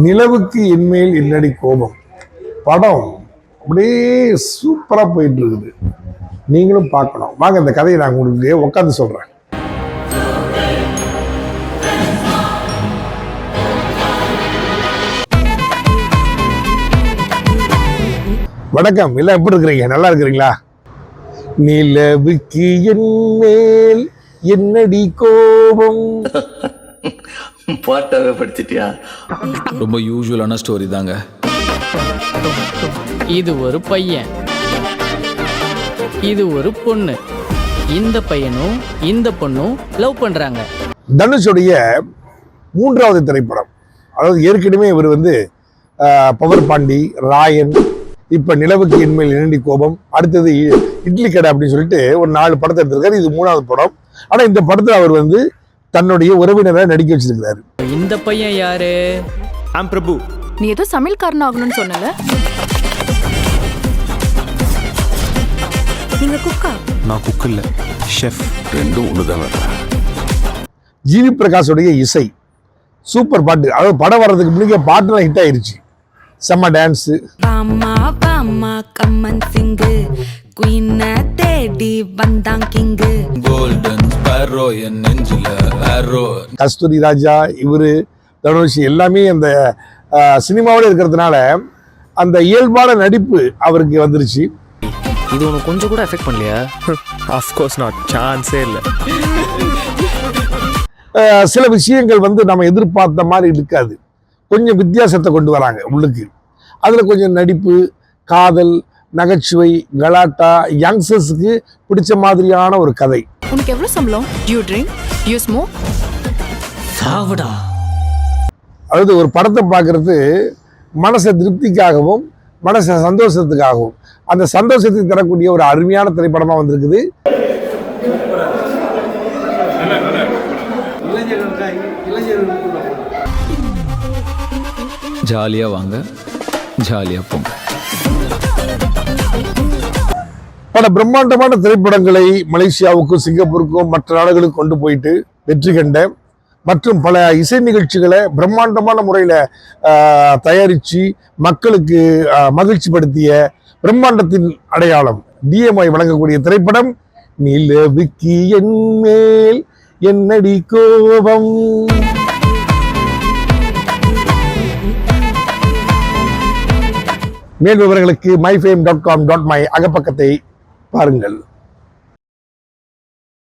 நிலவுக்கு என்மேல் என்னடி கோபம் படம் அப்படியே சூப்பரா போயிட்டு இருக்குது. நீங்களும் பார்க்கணும். வாங்க இந்த கதையை நான் உங்களுக்கு உட்காந்து சொல்றேன். வணக்கம், எல்லாம் எப்படி இருக்கிறீங்க? நல்லா இருக்கிறீங்களா? நிலவுக்கு என்மேல் என்னடி கோபம். பாட்டாவே படிச்சிட்டியா? ரொம்ப யூசுவலான ஸ்டோரி தாங்க. இது ஒரு பையன், இது ஒரு பொண்ணு. இந்த பையனும் இந்த பொண்ணும் லவ் பண்றாங்க. தனுஷுடைய 3வது திரைப்படம். அதாவது ஏற்கனவே இவர் பவர் பாண்டி, ராயன், இப்ப நிலவுக்கு என்மேல் என்னடி கோபம், அடுத்தது இட்லி கடை அப்படின்னு சொல்லிட்டு ஒரு 4 படத்தை எடுத்திருக்காரு. இது 3வது படம். ஆனா இந்த படத்துல அவர் தன்னுடைய உறவினரை நடிக்க வச்சிருக்கிறாரு. இந்த பையன் யாரு? பிரபு. நீ ஏதோ சமையல்காரன் ஆகணும்னு சொன்னல, நீங்க குக்கா? நான் குக் இல்ல, ஷெஃப். ரெண்டும் ஒண்ணுதான். ஜிவி பிரகாஷோடைய இசை சூப்பர் பாட்டு. அதாவது படம் வர்றதுக்கு முன்னாடி பாட்டுலாம் ஹிட் ஆயிருச்சு. செம்ம டான்ஸ். பாமா பாமா கம்மன் சிங்கு குயின தேடி வந்தான் கிங்கு. கோல்டன் ஸ்பேரோ என் நெஞ்சில ஆரோ. கஸ்தூரி ராஜா, இவரு, தனுஷ் எல்லாமே அந்த சினிமாவோட இருக்கிறதுனால அந்த இயல்பான நடிப்பு அவருக்கு வந்துருச்சு. இது உனக்கு கொஞ்சம் கூட எஃபெக்ட் பண்ணலையா? ஆஃப் கோர்ஸ் நாட், சான்ஸே இல்லை. சில விஷயங்கள் நம்ம எதிர்பார்த்த மாதிரி இருக்காது. கொஞ்சம் வித்தியாசத்தை கொண்டு வராங்க உள்ளுக்கு. அதுல கொஞ்சம் நடிப்பு, காதல், நகைச்சுவை, கலாட்டா, யங்ஸ்டர்ஸுக்கு பிடிச்ச மாதிரியான ஒரு கதை. உனக்கு எவ்வளவு சம்பளம்? You drink, you smoke? சாவுடா. அதாவது ஒரு படத்தை பார்க்கறது மனசை திருப்திக்காகவும் மனசை சந்தோஷத்துக்காகவும், அந்த சந்தோஷத்தை தரக்கூடிய ஒரு அருமையான திரைப்படமா வந்திருக்குது. ஜாலியா வாங்க, ஜாலியா போங்க. பல பிரம்மாண்டமான திரைப்படங்களை மலேசியாவுக்கும் சிங்கப்பூருக்கும் மற்ற நாடுகளுக்கும் கொண்டு போயிட்டு வெற்றி கண்ட மற்றும் பல இசை நிகழ்ச்சிகளை பிரம்மாண்டமான முறையில் தயாரித்து மக்களுக்கு மகிழ்ச்சி படுத்திய பிரம்மாண்டத்தின் அடையாளம் டிஎம்ஐ வழங்கக்கூடிய திரைப்படம் நிலவுக்கு என்மேல் என்னடி கோபம். மேல் விவரங்களுக்கு myfame.com.my அகப்பக்கத்தை பாருங்கள்.